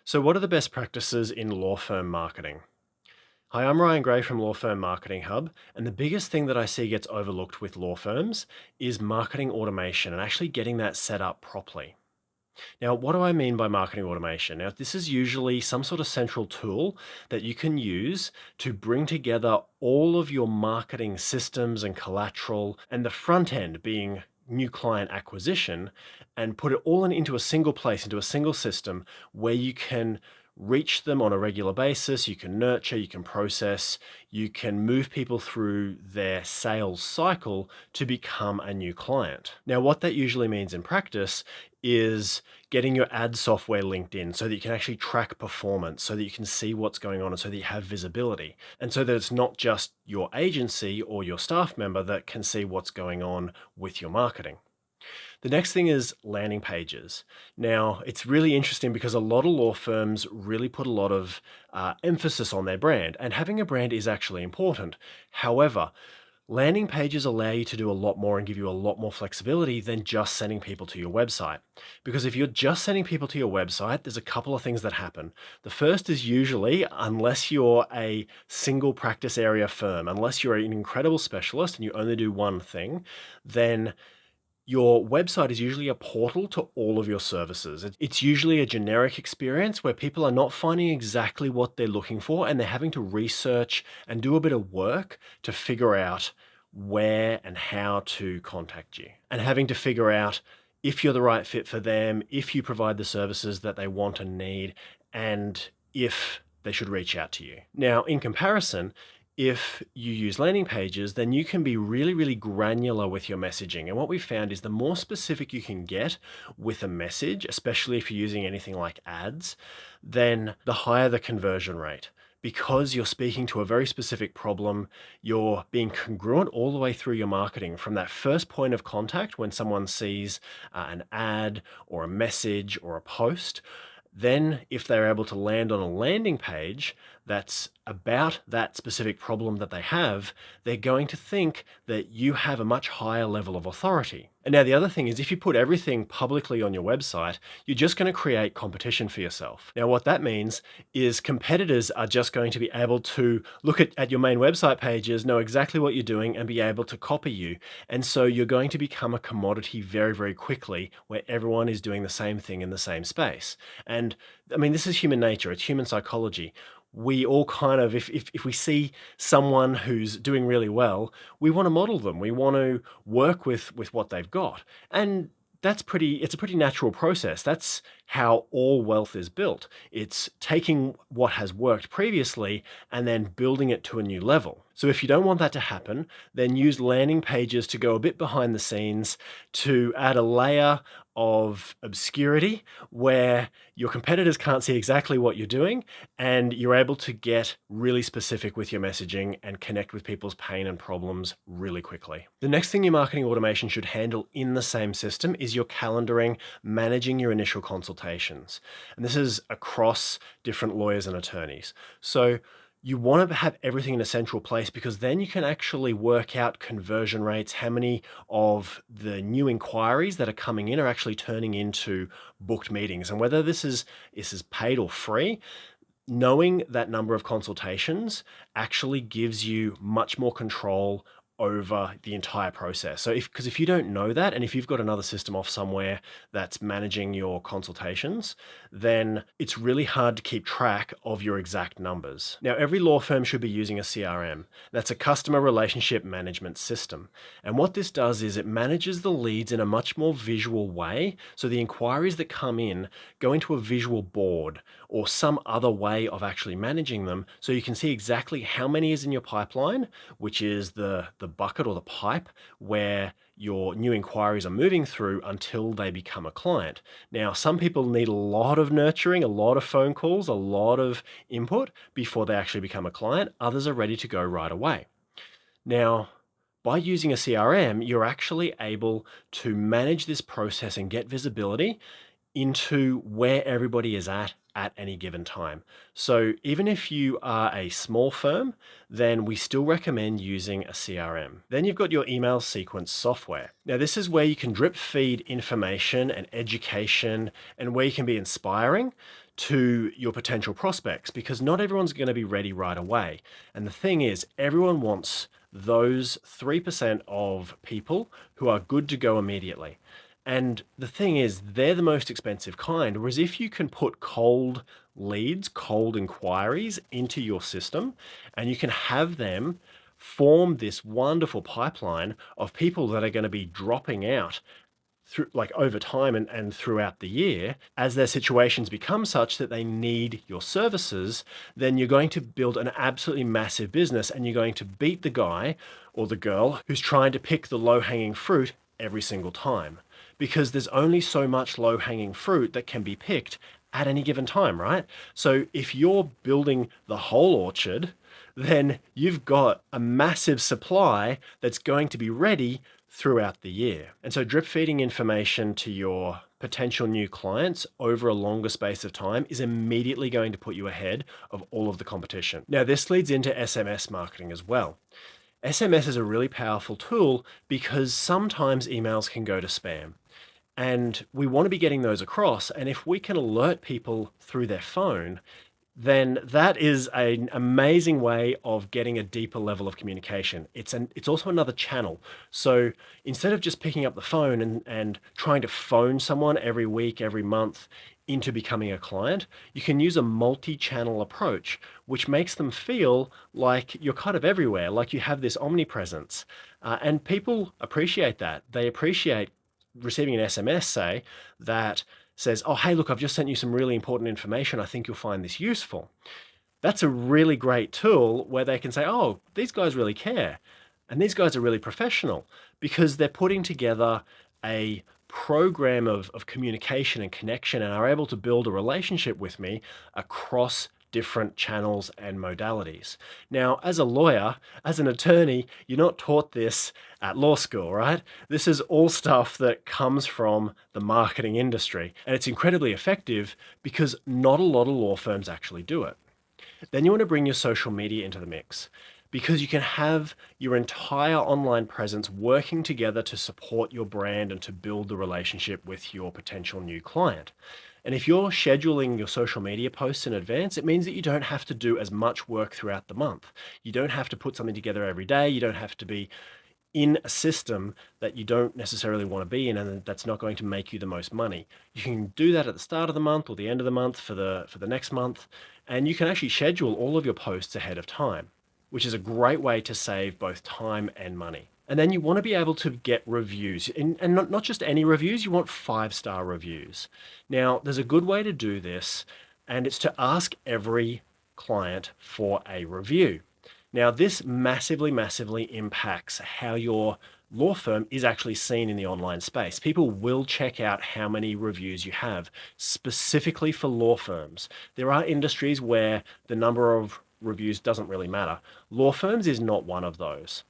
So, what are the best practices in law firm marketing? Hi, I'm Ryan Gray from Law Firm Marketing Hub, and the biggest thing that I see gets overlooked with law firms is marketing automation and actually getting that set up properly. Now, what do I mean by marketing automation? Now, this is usually some sort of central tool that you can use to bring together all of your marketing systems and collateral, and the front end being new client acquisition, and put it all into a single place, into a single system where you can reach them on a regular basis, you can nurture, you can process, you can move people through their sales cycle to become a new client. Now, what that usually means in practice is getting your ad software linked in so that you can actually track performance, so that you can see what's going on, and so that you have visibility. And so that it's not just your agency or your staff member that can see what's going on with your marketing. The next thing is landing pages. Now, it's really interesting because a lot of law firms really put a lot of emphasis on their brand, and having a brand is actually important. However, landing pages allow you to do a lot more and give you a lot more flexibility than just sending people to your website. Because if you're just sending people to your website, there's a couple of things that happen. The first is usually, unless you're a single practice area firm, unless you're an incredible specialist and you only do one thing, then your website is usually a portal to all of your services. It's usually a generic experience where people are not finding exactly what they're looking for, and they're having to research and do a bit of work to figure out where and how to contact you, and having to figure out if you're the right fit for them, if you provide the services that they want and need, and if they should reach out to you. Now, in comparison, if you use landing pages, then you can be really, really granular with your messaging. And what we found is the more specific you can get with a message, especially if you're using anything like ads, then the higher the conversion rate. Because you're speaking to a very specific problem, you're being congruent all the way through your marketing from that first point of contact when someone sees an ad or a message or a post. Then, if they're able to land on a landing page that's about that specific problem that they have, they're going to think that you have a much higher level of authority. And now the other thing is, if you put everything publicly on your website, you're just going to create competition for yourself. Now, what that means is competitors are just going to be able to look at your main website pages, know exactly what you're doing, and be able to copy you. And so you're going to become a commodity very, very quickly, where everyone is doing the same thing in the same space. And I mean, this is human nature, it's human psychology. We all kind of, if we see someone who's doing really well, we want to model them. We want to work with what they've got. And it's a pretty natural process. That's how all wealth is built. It's taking what has worked previously and then building it to a new level. So if you don't want that to happen, then use landing pages to go a bit behind the scenes, to add a layer of obscurity where your competitors can't see exactly what you're doing, and you're able to get really specific with your messaging and connect with people's pain and problems really quickly. The next thing your marketing automation should handle in the same system is your calendaring, managing your initial consultations. And this is across different lawyers and attorneys. So you want to have everything in a central place, because then you can actually work out conversion rates, how many of the new inquiries that are coming in are actually turning into booked meetings, and whether this is paid or free. Knowing that number of consultations actually gives you much more control over the entire process. So because if you don't know that, and if you've got another system off somewhere that's managing your consultations, then it's really hard to keep track of your exact numbers. Now, every law firm should be using a CRM. That's a customer relationship management system. And what this does is it manages the leads in a much more visual way. So the inquiries that come in go into a visual board or some other way of actually managing them, so you can see exactly how many is in your pipeline, which is the bucket or the pipe where your new inquiries are moving through until they become a client. Now, some people need a lot of nurturing, a lot of phone calls, a lot of input before they actually become a client. Others are ready to go right away. Now, by using a CRM, you're actually able to manage this process and get visibility into where everybody is at any given time. So even if you are a small firm, then we still recommend using a CRM. Then you've got your email sequence software. Now, this is where you can drip feed information and education, and where you can be inspiring to your potential prospects, because not everyone's going to be ready right away. And the thing is, everyone wants those 3% of people who are good to go immediately. And the thing is, they're the most expensive kind. Whereas if you can put cold leads, cold inquiries into your system, and you can have them form this wonderful pipeline of people that are going to be dropping out through like over time and throughout the year, as their situations become such that they need your services, then you're going to build an absolutely massive business, and you're going to beat the guy or the girl who's trying to pick the low-hanging fruit every single time. Because there's only so much low-hanging fruit that can be picked at any given time, right? So if you're building the whole orchard, then you've got a massive supply that's going to be ready throughout the year. And so drip feeding information to your potential new clients over a longer space of time is immediately going to put you ahead of all of the competition. Now, this leads into SMS marketing as well. SMS is a really powerful tool because sometimes emails can go to spam. And we want to be getting those across. And if we can alert people through their phone, then that is an amazing way of getting a deeper level of communication. It's also another channel. So instead of just picking up the phone and trying to phone someone every week, every month into becoming a client, you can use a multi-channel approach, which makes them feel like you're kind of everywhere, like you have this omnipresence. And people appreciate that. They appreciate receiving an SMS, say, that says, oh, hey, look, I've just sent you some really important information. I think you'll find this useful. That's a really great tool where they can say, oh, these guys really care. And these guys are really professional, because they're putting together a program of communication and connection and are able to build a relationship with me across different channels and modalities. Now, as a lawyer, as an attorney, you're not taught this at law school, right? This is all stuff that comes from the marketing industry, and it's incredibly effective because not a lot of law firms actually do it. Then you want to bring your social media into the mix, because you can have your entire online presence working together to support your brand and to build the relationship with your potential new client. And if you're scheduling your social media posts in advance, it means that you don't have to do as much work throughout the month. You don't have to put something together every day. You don't have to be in a system that you don't necessarily want to be in, and that's not going to make you the most money. You can do that at the start of the month or the end of the month for the next month, and you can actually schedule all of your posts ahead of time, which is a great way to save both time and money. And then you want to be able to get reviews, and not just any reviews, you want 5-star reviews. Now, there's a good way to do this, and it's to ask every client for a review. Now, this massively, massively impacts how your law firm is actually seen in the online space. People will check out how many reviews you have, specifically for law firms. There are industries where the number of reviews doesn't really matter. Law firms is not one of those.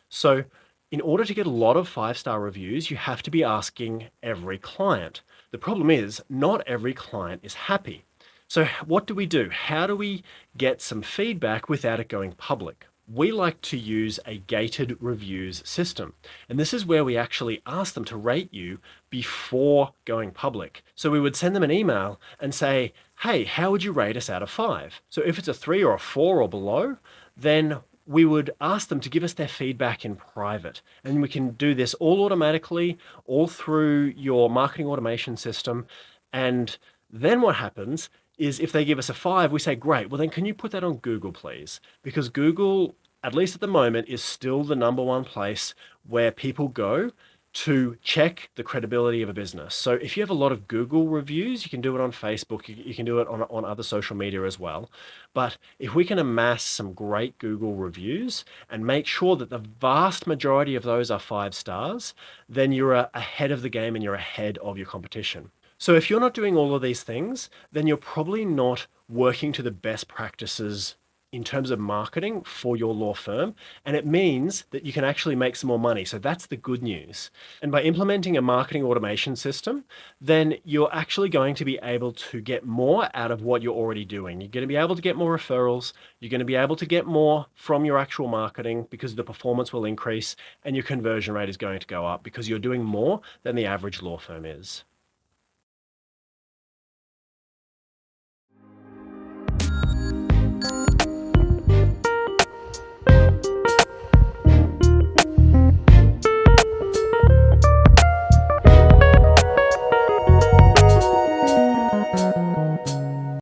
So in order to get a lot of 5-star reviews, you have to be asking every client. The problem is not every client is happy. So what do we do? How do we get some feedback without it going public? We like to use a gated reviews system. And this is where we actually ask them to rate you before going public. So we would send them an email and say, hey, how would you rate us out of 5? So if it's a 3 or a 4 or below, then we would ask them to give us their feedback in private. And we can do this all automatically, all through your marketing automation system. And then what happens is if they give us a 5, we say, great, well then can you put that on Google, please? Because Google, at least at the moment, is still the number one place where people go to check the credibility of a business. So if you have a lot of Google reviews, you can do it on Facebook, you can do it on other social media as well. But if we can amass some great Google reviews and make sure that the vast majority of those are 5 stars, then you're ahead of the game and you're ahead of your competition. So if you're not doing all of these things, then you're probably not working to the best practices in terms of marketing for your law firm, and it means that you can actually make some more money. So that's the good news. And by implementing a marketing automation system, then you're actually going to be able to get more out of what you're already doing. You're going to be able to get more referrals, you're going to be able to get more from your actual marketing because the performance will increase and your conversion rate is going to go up because you're doing more than the average law firm is.